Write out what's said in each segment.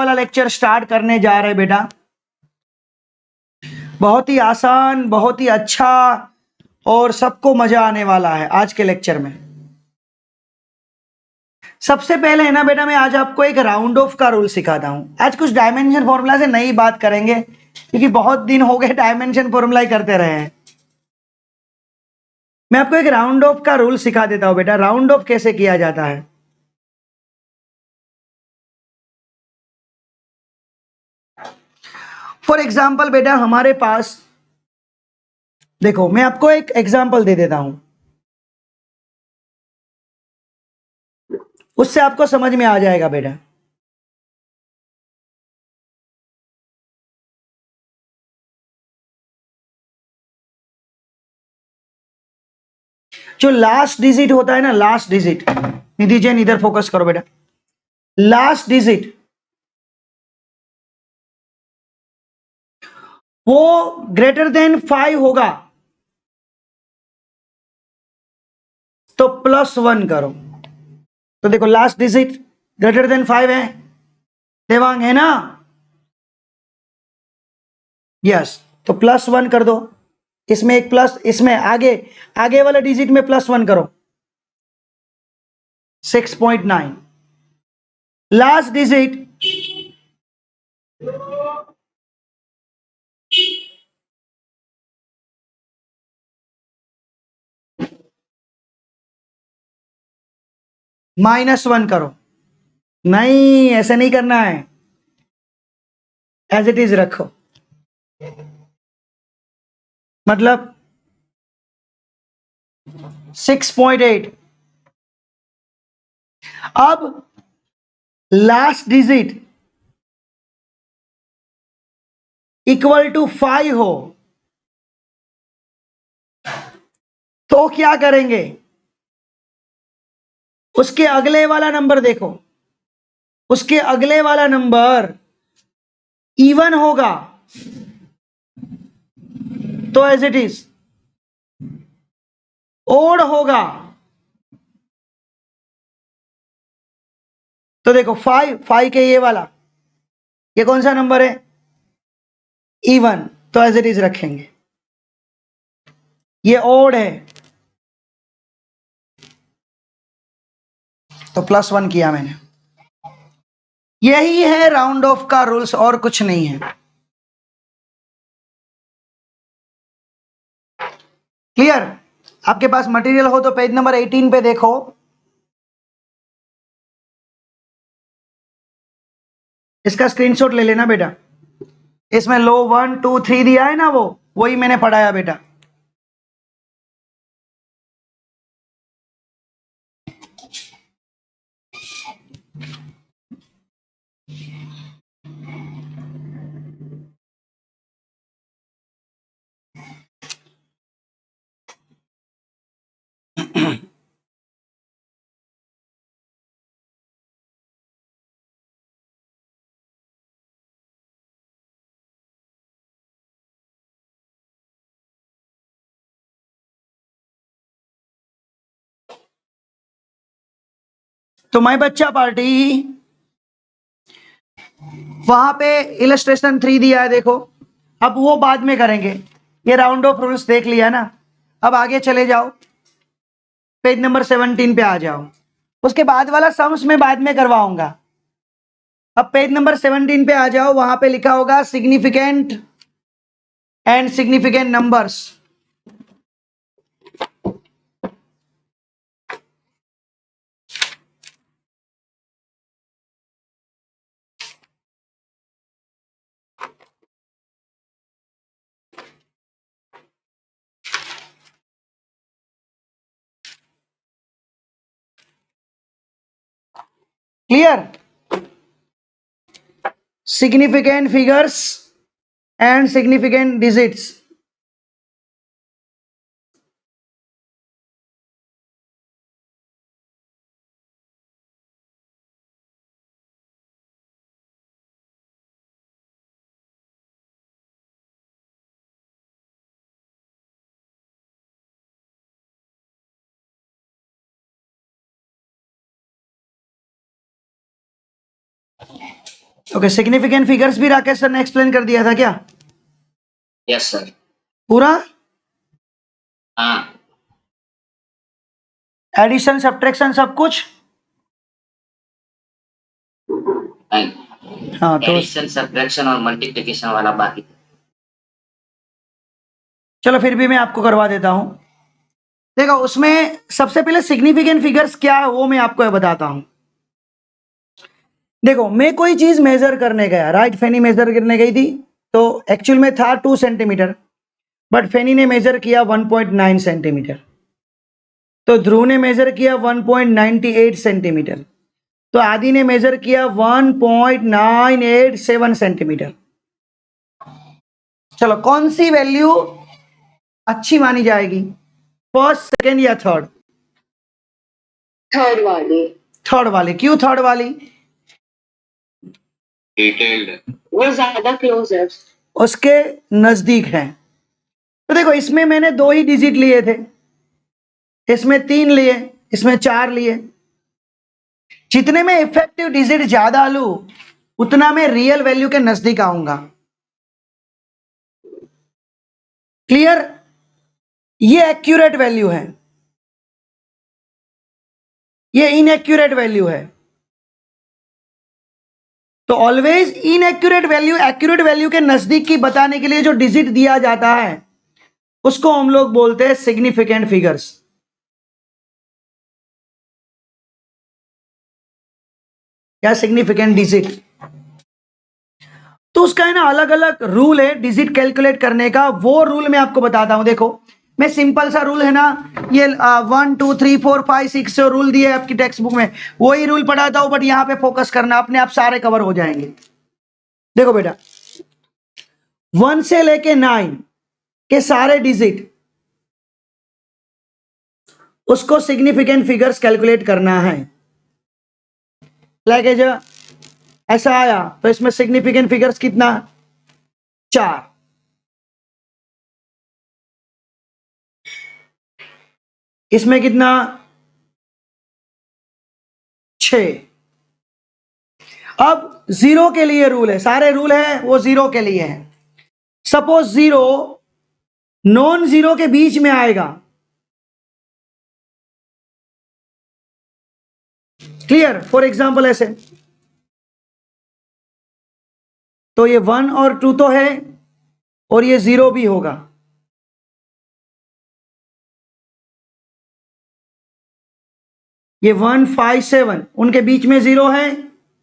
वाला lecture start करने जा रहे बेटा। बहुत ही आसान, बहुत ही अच्छा और सबको मजा आने वाला है आज के लेक्चर में। सबसे पहले है ना बेटा, मैं आज आपको एक राउंड ऑफ का रूल सिखाता हूं। आज कुछ डायमेंशन फॉर्मूला से नई बात करेंगे, क्योंकि बहुत दिन हो गए डायमेंशन फॉर्मूला ही करते रहे हैं। मैं आपको एक राउंड ऑफ का रूल सिखा देता हूं बेटा। राउंड ऑफ कैसे किया जाता है। फॉर एग्जाम्पल बेटा, हमारे पास देखो, मैं आपको एक एग्जाम्पल दे देता हूं, उससे आपको समझ में आ जाएगा बेटा। जो लास्ट डिजिट होता है ना, लास्ट डिजिट, निधि जैन इधर फोकस करो बेटा। लास्ट डिजिट वो ग्रेटर देन 5 होगा तो +1 करो। तो देखो, लास्ट डिजिट ग्रेटर देन 5 है, देवांग है ना? यस, तो +1 कर दो। इसमें एक प्लस, इसमें आगे आगे वाले डिजिट में +1 करो, 6.9। लास्ट डिजिट -1 करो। नहीं, ऐसे नहीं करना है, एज इट इज रखो। मतलब 6.8। अब लास्ट डिजिट इक्वल टू 5 हो तो क्या करेंगे, उसके अगले वाला नंबर देखो, उसके अगले वाला नंबर इवन होगा तो एज इट इज, ओड होगा तो देखो 5 के ये वाला, ये कौन सा नंबर है, इवन, तो एज इट इज रखेंगे। ये ओड है तो +1 किया मैंने। यही है राउंड ऑफ का रूल्स, और कुछ नहीं है। क्लियर? आपके पास मटेरियल हो तो पेज नंबर 18 पे देखो। इसका स्क्रीनशॉट ले लेना बेटा। इसमें लो 1 2 3 दिया है ना, वो वही मैंने पढ़ाया बेटा। तो माय बच्चा पार्टी, वहां पे इलस्ट्रेशन 3 दिया है देखो। अब वो बाद में करेंगे, ये राउंड ऑफ रूल्स देख लिया ना। अब आगे चले जाओ, पेज नंबर 17 पे आ जाओ। उसके बाद वाला सम्स में बाद में करवाऊंगा। अब पेज नंबर 17 पे आ जाओ, वहां पे लिखा होगा significant and significant numbers. Clear? Significant figures and significant digits. Okay, significant figures भी राकेश सर ने एक्सप्लेन कर दिया था क्या? Yes sir. पूरा हाँ एडिशन सब्ट्रैक्शन सब कुछ? नहीं, हाँ तो एडिशन सब्ट्रैक्शन और मल्टीप्लिकेशन वाला बाकी। चलो फिर भी मैं आपको करवा देता हूं। देखो उसमें सबसे पहले सिग्निफिकेंट फिगर्स क्या है वो मैं आपको बताता हूं। देखो मैं कोई चीज मेजर करने गया, राइट, फेनी मेजर करने गई थी, तो एक्चुअल में था 2 सेंटीमीटर, बट फेनी ने मेजर किया 1.9 सेंटीमीटर, तो ध्रुव ने मेजर किया 1.98 सेंटीमीटर, तो आदि ने मेजर किया 1.987 सेंटीमीटर। चलो कौन सी वैल्यू अच्छी मानी जाएगी, फर्स्ट, सेकेंड या थर्ड? थर्ड वाली। थर्ड वाली। क्यों थर्ड वाली? डिटेल्ड, वो ज्यादा क्लोज है। उसके नजदीक है। तो देखो इसमें मैंने 2 ही डिजिट लिए थे, इसमें 3 लिए, इसमें 4 लिए। जितने में इफेक्टिव डिजिट ज्यादा लूं उतना मैं रियल वैल्यू के नजदीक आऊंगा। क्लियर? ये एक्यूरेट वैल्यू है, ये इनएक्यूरेट वैल्यू है। तो always inaccurate value accurate value के नजदीक की बताने के लिए जो डिजिट दिया जाता है उसको हम लोग बोलते हैं सिग्निफिकेंट फिगर्स। क्या? Significant digit. तो उसका है ना अलग अलग रूल है डिजिट कैलकुलेट करने का, वो रूल मैं आपको बताता हूं। देखो मैं सिंपल सा रूल है ना, ये 1 2 3 4 5 6 जो रूल दिए आपकी टेक्स्ट बुक में वही रूल पढ़ाता हूं, बट यहां पे फोकस करना, अपने आप सारे कवर हो जाएंगे। देखो बेटा 1 से लेके 9 के सारे डिजिट उसको सिग्निफिकेंट फिगर्स कैलकुलेट करना है। लाइक ऐसा आया तो इसमें सिग्निफिकेंट फिगर्स कितना? 4। इसमें कितना? 6। अब 0 के लिए रूल है, सारे रूल है वो 0 के लिए है। सपोज 0 नॉन 0 के बीच में आएगा, क्लियर? फॉर एग्जांपल ऐसे, तो ये 1 और 2 तो है और ये 0 भी होगा। ये 1 5 7 उनके बीच में 0 है,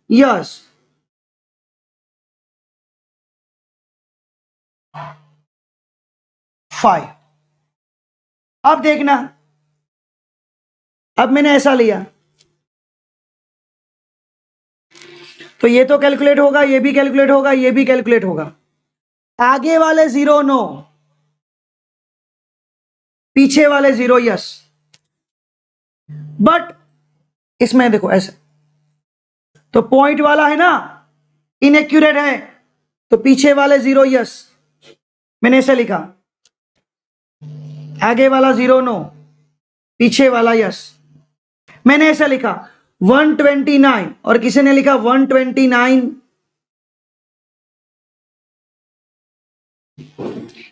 यस। फाइव। अब देखना, अब मैंने ऐसा लिया तो ये तो कैलकुलेट होगा, ये भी कैलकुलेट होगा, ये भी कैलकुलेट होगा। आगे वाले 0 नो, पीछे वाले 0 यस। बट इसमें देखो ऐसे, तो पॉइंट वाला है ना इनएक्यूरेट है, तो पीछे वाले 0 यस। मैंने ऐसे लिखा, आगे वाला 0 नो, पीछे वाला यस। मैंने ऐसा लिखा 129 और किसी ने लिखा 129।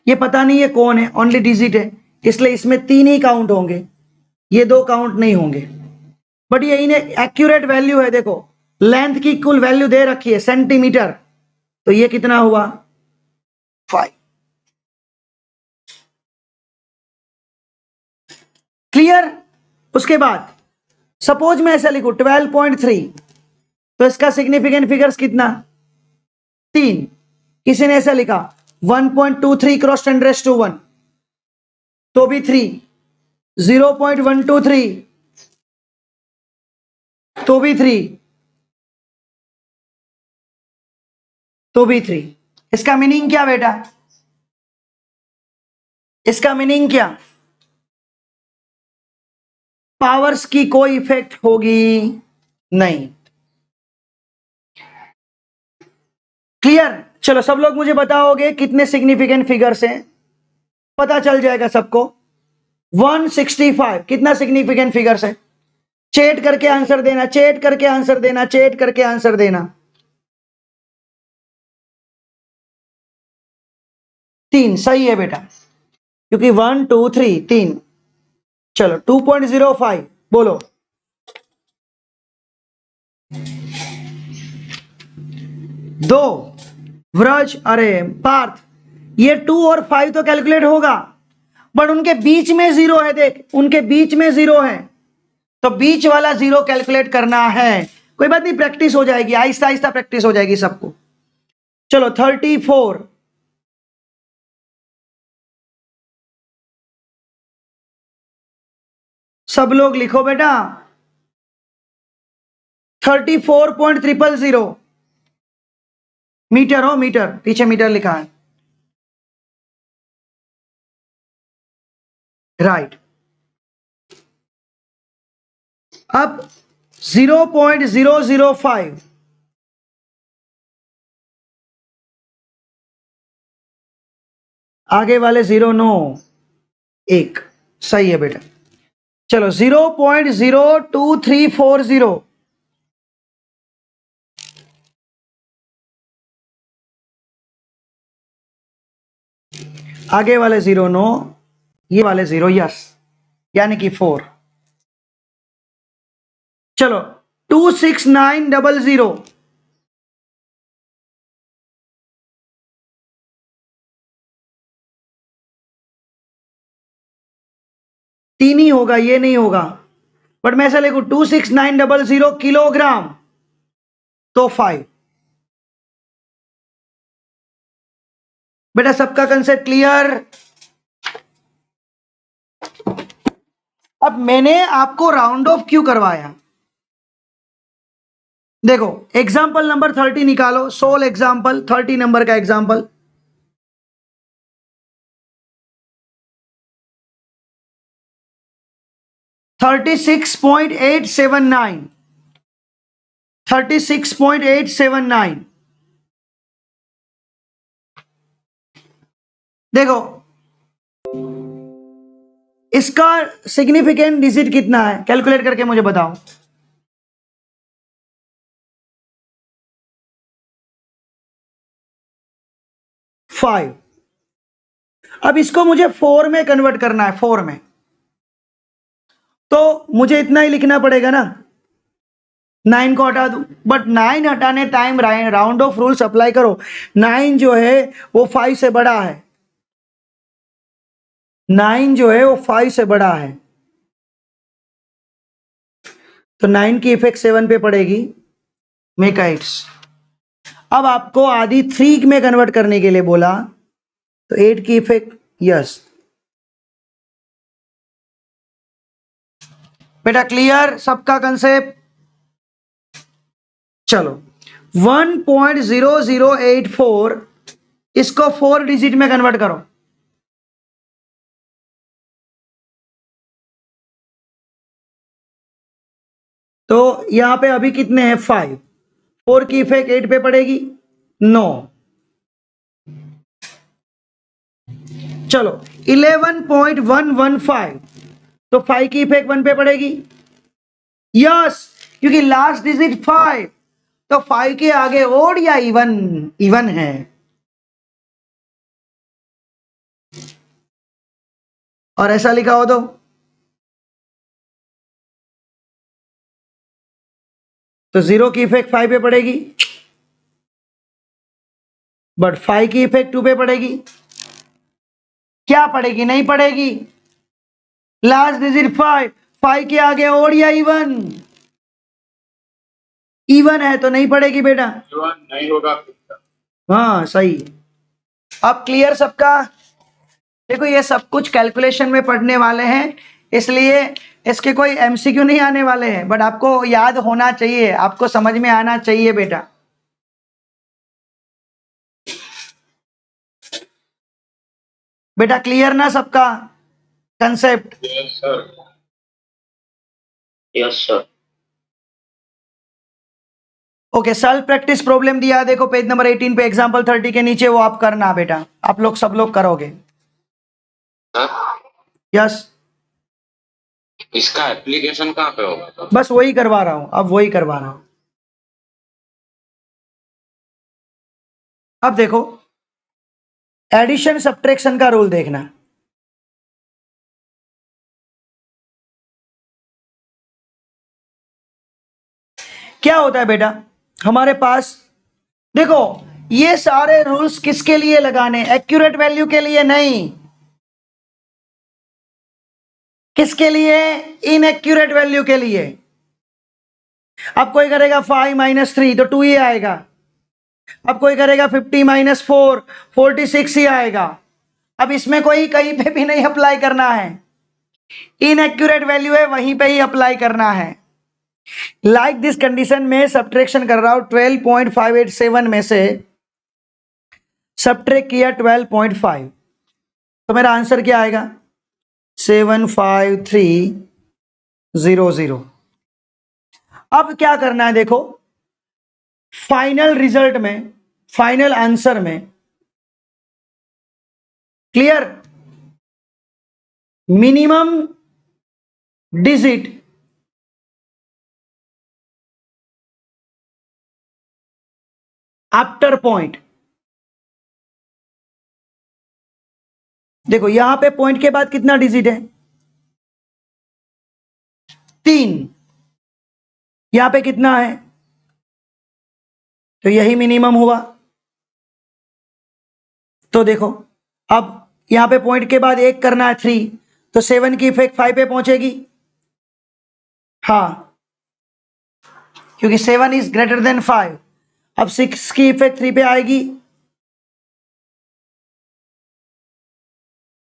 ये पता नहीं ये कौन है, ओनली डिजिट है, इसलिए इसमें 3 ही काउंट होंगे, ये 2 काउंट नहीं होंगे। बट ये इन्हें एक्यूरेट वैल्यू है। देखो लेंथ की कुल वैल्यू दे रखी है सेंटीमीटर, तो ये कितना हुआ? 5। क्लियर? उसके बाद सपोज मैं ऐसा लिखूं 12.3, तो इसका सिग्निफिकेंट फिगर्स कितना? 3। किसी ने ऐसा लिखा 1.23 क्रॉस 10⁻⁴ तो भी 3। 0.123 तो भी 3, तो भी 3। इसका मीनिंग क्या बेटा? इसका मीनिंग क्या? पावर्स की कोई इफेक्ट होगी नहीं। क्लियर? चलो सब लोग मुझे बताओगे कितने सिग्निफिकेंट फिगर्स हैं, पता चल जाएगा सबको। 165 कितना सिग्निफिकेंट फिगर्स है? चेट करके आंसर देना, चेट करके आंसर देना, चेट करके आंसर देना। 3 सही है बेटा, क्योंकि 1 2 3 3। चलो 2.05 बोलो। दो व्रज, अरे पार्थ, ये 2 और 5 तो कैलकुलेट होगा, बट उनके बीच में 0 है, देख उनके बीच में 0 है, तो बीच वाला 0 कैलकुलेट करना है। कोई बात नहीं, प्रैक्टिस हो जाएगी, आहिस्ता आहिस्ता प्रैक्टिस हो जाएगी सबको। चलो 34, सब लोग लिखो बेटा। 34.000 मीटर हो, मीटर पीछे मीटर लिखा है, राइट। अब 0.005 आगे वाले 0 9 1 सही है बेटा। चलो 0.02340 आगे वाले 0 9, ये वाले 0 यस, यानी कि 4। चलो 26900 3 ही होगा, ये नहीं होगा, बट मैं ऐसा लिखूं 26900 किलोग्राम तो 5। बेटा सबका कंसेप्ट क्लियर? अब मैंने आपको राउंड ऑफ क्यों करवाया, देखो एग्जाम्पल नंबर 30 निकालो, सोल एग्जाम्पल 30 नंबर का एग्जाम्पल। $36.879 $36.879। देखो इसका सिग्निफिकेंट डिजिट कितना है, कैलकुलेट करके मुझे बताओ। फाइव। अब इसको मुझे 4 में कन्वर्ट करना है, 4 में, तो मुझे इतना ही लिखना पड़ेगा ना, 9 को हटा दूं, बट 9 हटाने time round of rules apply करो। 9 जो है वो 5 से बड़ा है, 9 जो है वो 5 से बड़ा है, तो 9 की इफेक्ट 7 पे पड़ेगी, मेक इट्स। अब आपको आधी 3 में कन्वर्ट करने के लिए बोला, तो 8 की इफेक्ट यस। बेटा क्लियर सबका कंसेप्ट? चलो 1.0084 इसको 4 डिजिट में कन्वर्ट करो, तो यहां पे अभी कितने हैं 5, 4 की इफेक्ट 8 पे पड़ेगी 9। चलो 11.115, तो 5 की इफेक्ट 1 पे पड़ेगी यस, क्योंकि लास्ट डिजिट 5, तो 5 के आगे ओड या इवन, इवन है, और ऐसा लिखा हो तो 0 की इफेक्ट 5 पे पड़ेगी, बट 5 की इफेक्ट 2 पे पड़ेगी, क्या पड़ेगी, नहीं पड़ेगी, लास्ट डिजिट 5, 5 के आगे ओड या इवन, इवन है तो नहीं पड़ेगी बेटा, नहीं होगा। हाँ सही। अब क्लियर सबका? देखो ये सब कुछ कैलकुलेशन में पढ़ने वाले हैं, इसलिए इसके कोई एमसीक्यू नहीं आने वाले हैं, बट आपको याद होना चाहिए, आपको समझ में आना चाहिए बेटा। बेटा क्लियर ना सबका concept? Yes sir. Yes sir. Okay, self practice problem दिया है, देखो पेज नंबर 18 पे एग्जांपल 30 के नीचे, वो आप करना बेटा, आप लोग सब लोग करोगे यस। इसका एप्लीकेशन कहाँ पे होगा? बस वही करवा रहा हूं, अब वही करवा रहा हूं। अब देखो एडिशन सब्ट्रैक्शन का रूल देखना। क्या होता है बेटा, हमारे पास देखो ये सारे रूल्स किसके लिए लगाने, एक्यूरेट वैल्यू के लिए नहीं, किसके लिए, इनएक्यूरेट वैल्यू के लिए। अब कोई करेगा 5 - 3 तो 2 ही आएगा, अब कोई करेगा 50 - 4 46 ही आएगा। अब इसमें कोई कहीं पे भी नहीं अप्लाई करना है, इनएक्यूरेट वैल्यू है वहीं पे ही अप्लाई करना है। लाइक दिस कंडीशन में सब्ट्रैक्शन कर रहा हूं, 12.587 में से सब्ट्रैक्ट किया 12.5, तो मेरा आंसर क्या आएगा, 75300। अब क्या करना है देखो, फाइनल रिजल्ट में, फाइनल आंसर में, clear, minimum digit after point. देखो यहां पे पॉइंट के बाद कितना डिजिट है, 3, यहां पे कितना है, तो यही मिनिमम हुआ। तो देखो अब यहां पे पॉइंट के बाद एक करना है 3, तो 7 की इफेक्ट 5 पे पहुंचेगी, हाँ, क्योंकि 7 इज ग्रेटर देन 5। अब 6 की इफेक्ट 3 पे आएगी,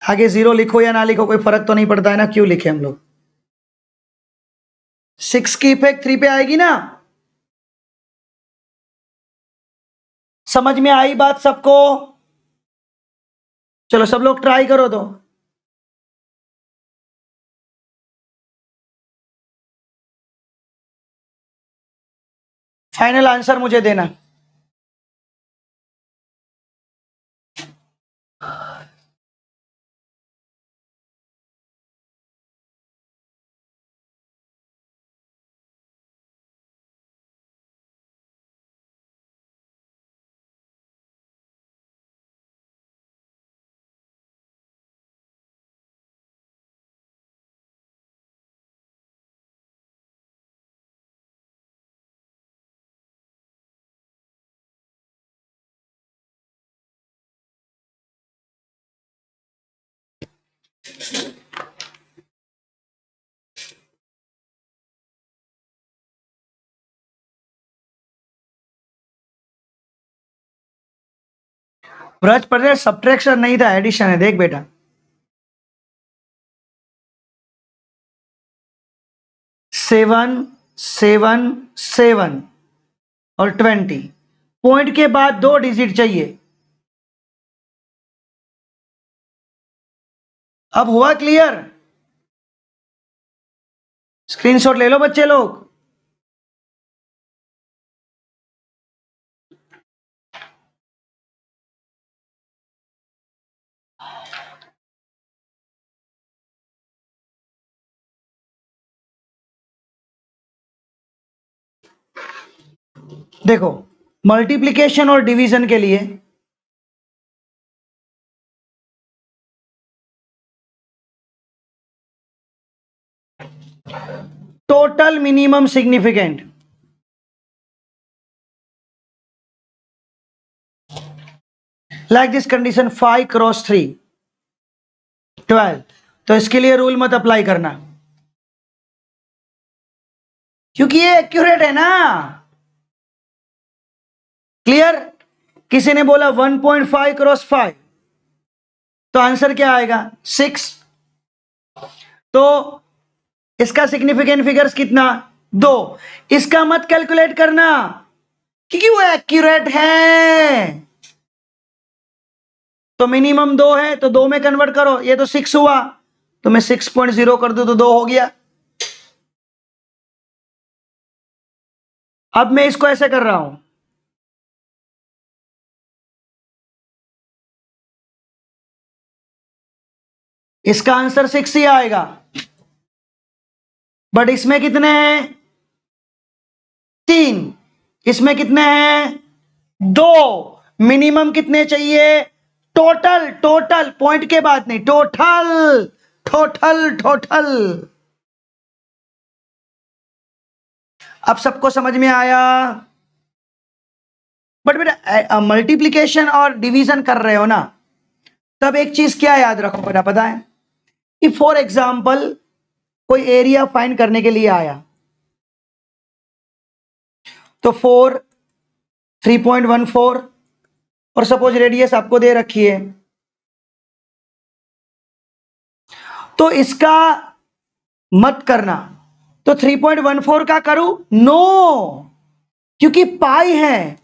आगे 0 लिखो या ना लिखो कोई फर्क तो नहीं पड़ता है ना, क्यों लिखे हम लोग, 6 की इफेक्ट 3 पे आएगी ना। समझ में आई बात सबको, चलो सब लोग ट्राई करो तो। फाइनल आंसर मुझे देना। ब्रज पर सब्ट्रैक्शन नहीं था, एडिशन है, देख बेटा। सेवन 7 और 20, पॉइंट के बाद 2 डिजिट चाहिए। अब हुआ क्लियर, स्क्रीनशॉट ले लो बच्चे लोग। देखो मल्टीप्लिकेशन और डिवीजन के लिए total minimum significant, like this condition 5 × 3 12, तो इसके लिए रूल मत अप्लाई करना क्योंकि ये एक्यूरेट है ना, क्लियर। किसी ने बोला 1.5 × 5, तो आंसर क्या आएगा 6, तो इसका सिग्निफिकेंट फिगर्स कितना 2, इसका मत कैलकुलेट करना क्योंकि वो एक्यूरेट है। तो मिनिमम 2 है तो 2 में कन्वर्ट करो, ये तो 6 हुआ, तो मैं 6.0 कर दूं तो 2 हो गया। अब मैं इसको ऐसे कर रहा हूं, इसका आंसर 6 ही आएगा, बट इसमें कितने हैं 3, इसमें कितने हैं 2, मिनिमम कितने चाहिए टोटल टोटल, पॉइंट के बाद नहीं, टोटल टोटल टोटल। अब सबको समझ में आया? बट बेटा मल्टीप्लिकेशन और डिवीजन कर रहे हो ना, तब एक चीज क्या याद रखो बेटा, पता है कि फॉर एग्जाम्पल कोई एरिया फाइंड करने के लिए आया, तो 4 3.14 और सपोज रेडियस आपको दे रखी है, तो इसका मत करना, तो 3.14 का करूं? नो, क्योंकि पाई है,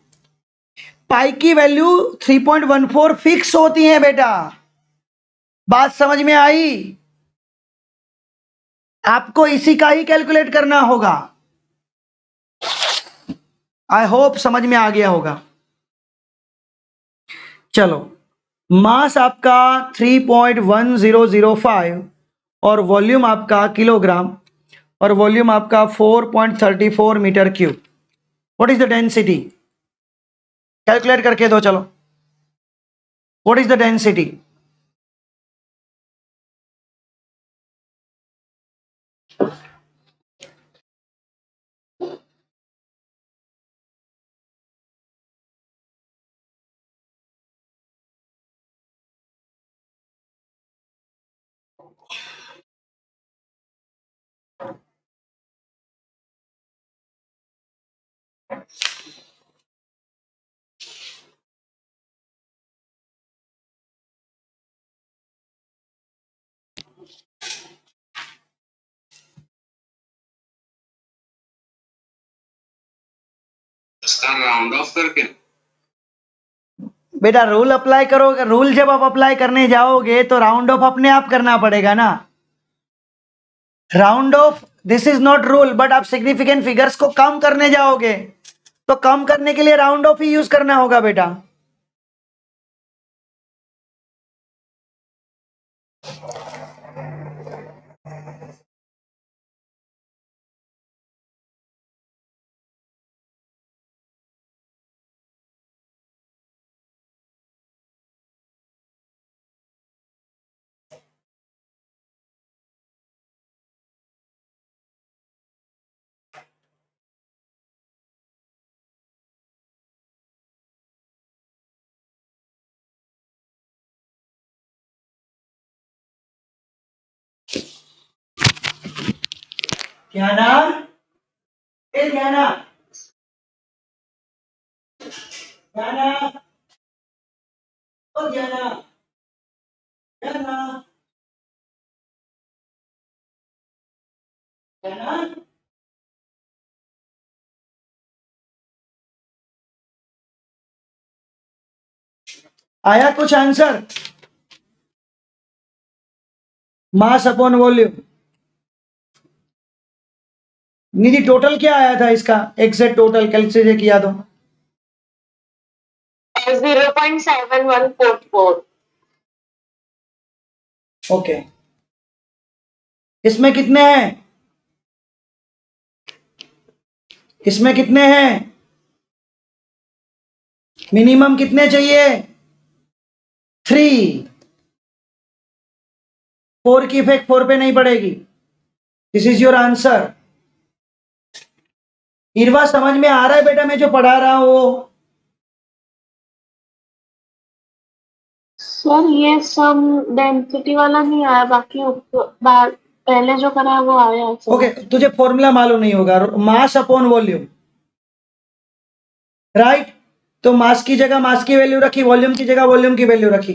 पाई की वैल्यू 3.14 फिक्स होती है बेटा। बात समझ में आई? आपको इसी का ही कैलकुलेट करना होगा। आई होप समझ में आ गया होगा। चलो, मास आपका 3.1005 और वॉल्यूम आपका किलोग्राम, और वॉल्यूम आपका 4.34 metre cube. What is the density? Calculate करके दो चलो। What is the density? इसका राउंड ऑफ करके बेटा रूल अप्लाई करोगे, रूल जब आप अप्लाई करने जाओगे तो राउंड ऑफ अपने आप करना पड़ेगा ना। Round of this is not rule, but आप सिग्निफिकेंट फिगर्स को कम करने जाओगे तो कम करने के लिए राउंड ऑफ ही यूज करना होगा बेटा। ध्याना, ए ध्याना, ध्याना, ओ ध्याना, ध्याना, ध्याना। आया कुछ answer? Mass upon volume. Nidhi total क्या आया था इसका? एग्जैक्ट टोटल कैलकुलेट किया तो 0.7144. ओके। इसमें कितने हैं? इसमें कितने हैं? मिनिमम कितने चाहिए? 3। 4 की इफेक्ट 4 पे नहीं पड़ेगी। This is your answer. इरवा समझ में आ रहा है बेटा मैं जो पढ़ा रहा हूं वो? सर ये सम डेंसिटी वाला नहीं आया, बाकी पहले जो करा है वो आया है सर। ओके, तुझे फॉर्मूला मालूम नहीं होगा, मास अपॉन वॉल्यूम, राइट? तो मास की जगह मास की वैल्यू रखी, वॉल्यूम की जगह वॉल्यूम की वैल्यू रखी,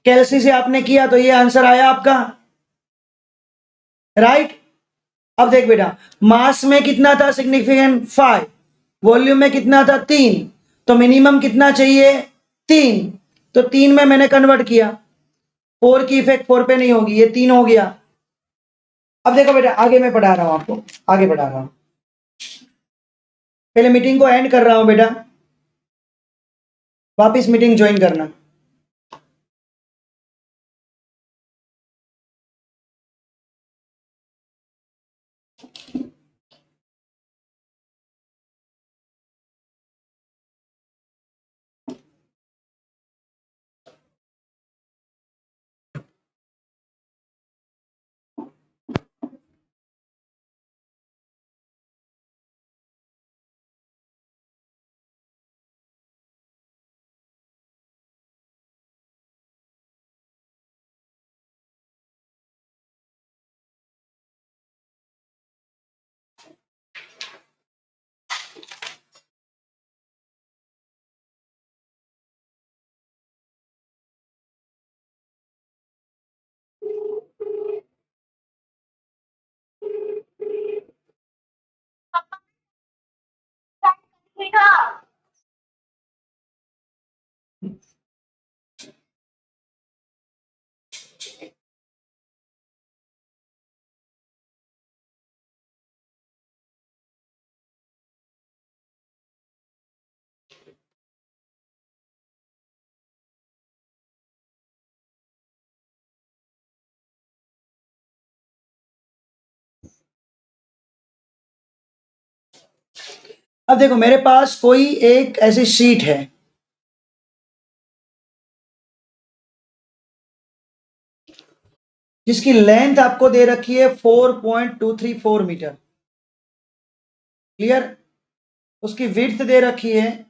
कैलसी से आपने किया तो ये आंसर आया आपका, राइट? अब देख बेटा, मास में कितना था सिग्निफिकेंट? 5। वॉल्यूम में कितना था? 3। तो मिनिमम कितना चाहिए? 3। तो 3 में मैंने कन्वर्ट किया, 4 की इफेक्ट 4 पे नहीं होगी, ये 3 हो गया। अब देखो बेटा, आगे मैं पढ़ा रहा हूं आपको, आगे पढ़ा रहा हूं। पहले मीटिंग को एंड कर रहा हूं बेटा, वापिस मीटिंग ज्वाइन करना। अब देखो मेरे पास कोई एक ऐसी शीट है, जिसकी लेंथ आपको दे रखी है 4.234 मीटर, क्लियर। उसकी विड्थ दे रखी है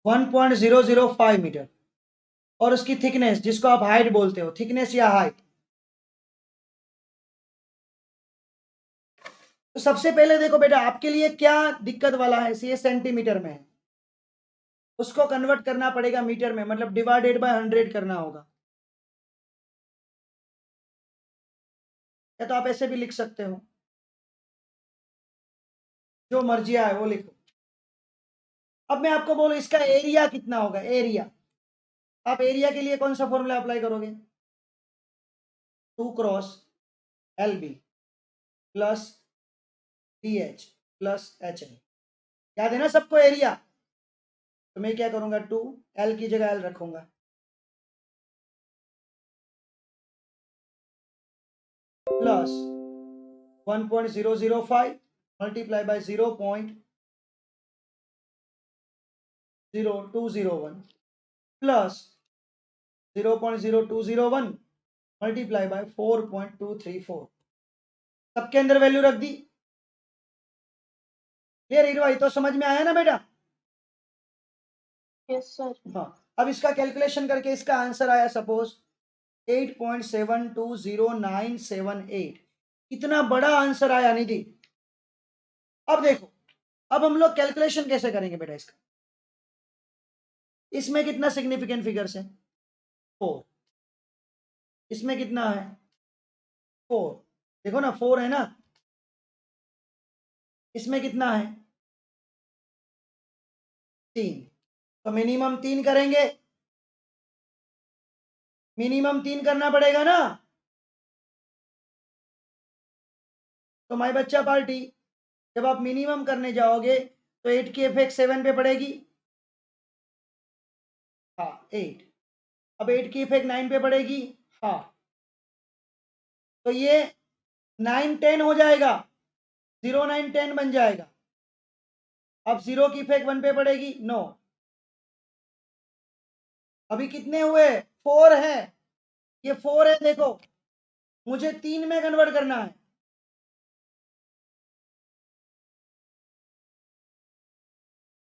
1.005 मीटर, और उसकी थिकनेस, जिसको आप हाइट बोलते हो, थिकनेस या हाइट। तो सबसे पहले देखो बेटा, आपके लिए क्या दिक्कत वाला है, ये सेंटीमीटर में है, उसको कन्वर्ट करना पड़ेगा मीटर में, मतलब डिवाइडेड बाय 100 करना होगा। या तो आप ऐसे भी लिख सकते हो, जो मर्जी आए वो लिखो। अब मैं आपको बोलूं इसका एरिया कितना होगा, एरिया। आप एरिया के लिए कौन सा फॉर्मूला अप्लाई करोगे, 2 cross LB plus BH plus HL। याद है ना सबको एरिया। तो मैं क्या करूंगा, 2 L की जगह L रखूंगा, plus 1.005 multiply by 0.0201 plus 0.0201 multiply by 4.234। सबके अंदर वैल्यू रख दी। क्लियर हीरो, तो समझ में आया ना बेटा। Yes sir. हाँ, अब इसका कैलकुलेशन करके इसका आंसर आया सपोज 8.720978। इतना बड़ा आंसर आया निधि। अब देखो, अब हम लोग कैलकुलेशन कैसे करेंगे बेटा इसका। इसमें कितना सिग्निफिकेंट फिगर्स है, 4। इसमें कितना है, 4। देखो ना 4 है ना। इसमें कितना है, 3। तो मिनिमम 3 करेंगे, मिनिमम 3 करना पड़ेगा ना। तो माई बच्चा पार्टी, जब आप मिनिमम करने जाओगे तो 8 की इफेक्ट 7 पे पड़ेगी, हाँ 8। अब 8 की इफेक्ट 9 पे पड़ेगी, हाँ। तो ये 9 10 हो जाएगा, 0 9 10 बन जाएगा। अब 0 की इफेक्ट 1 पे पड़ेगी, नो। अभी कितने हुए, 4 है। ये 4 है, देखो मुझे 3 में कन्वर्ट करना है।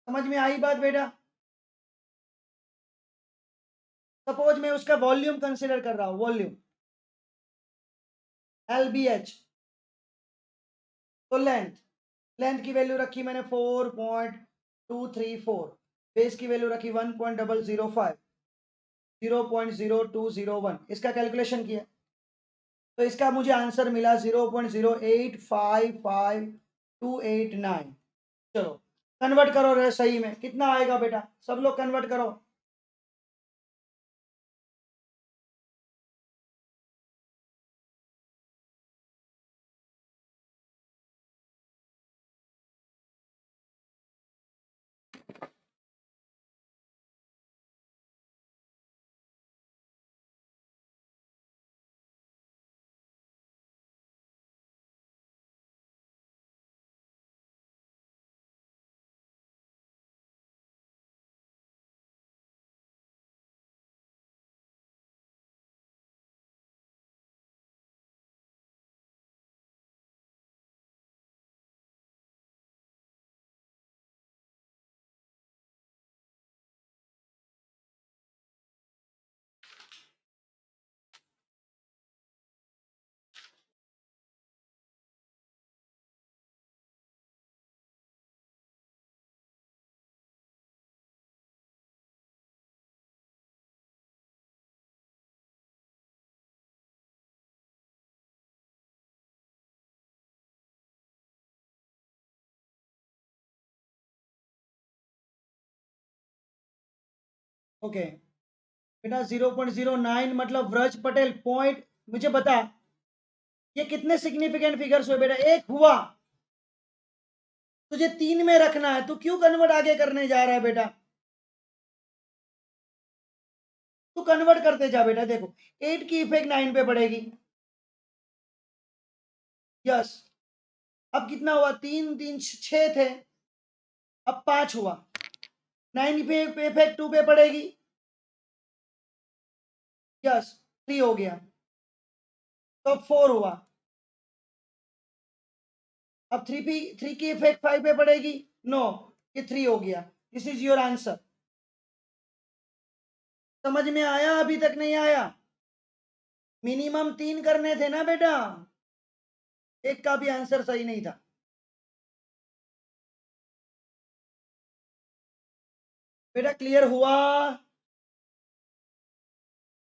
समझ में आई बात बेटा। सपोज मैं उसका वॉल्यूम कंसिडर कर रहा हूं, वॉल्यूम LBH। तो लेंथ, लेंथ की वैल्यू रखी मैंने 4.234, बेस की वैल्यू रखी 1.005, 0.0201। इसका कैलकुलेशन किया तो इसका मुझे आंसर मिला 0.0855289। चलो कन्वर्ट करो रे, सही में कितना आएगा बेटा, सब लोग कन्वर्ट करो। ओके बेटा 0.09 मतलब व्रज पटेल पॉइंट, मुझे बता ये कितने सिग्निफिकेंट फिगर्स हुए बेटा, एक हुआ, तुझे 3 में रखना है, तू क्यों कन्वर्ट आगे करने जा रहा है बेटा, तू कन्वर्ट करते जा बेटा। देखो 8 की इफेक्ट 9 पे पड़ेगी, यस। अब कितना हुआ, 3 3 6 थे, अब 5 हुआ, 9 पे इफेक्ट 2 पे पड़ेगी, यस 3 हो गया, तो अब 4 हुआ, अब 3 की इफेक्ट 5 पे पड़ेगी, नो, ये 3 हो गया। This is your answer. समझ में आया, अभी तक नहीं आया? मिनिमम 3 करने थे ना बेटा, एक का भी आंसर सही नहीं था। बेटा क्लियर हुआ?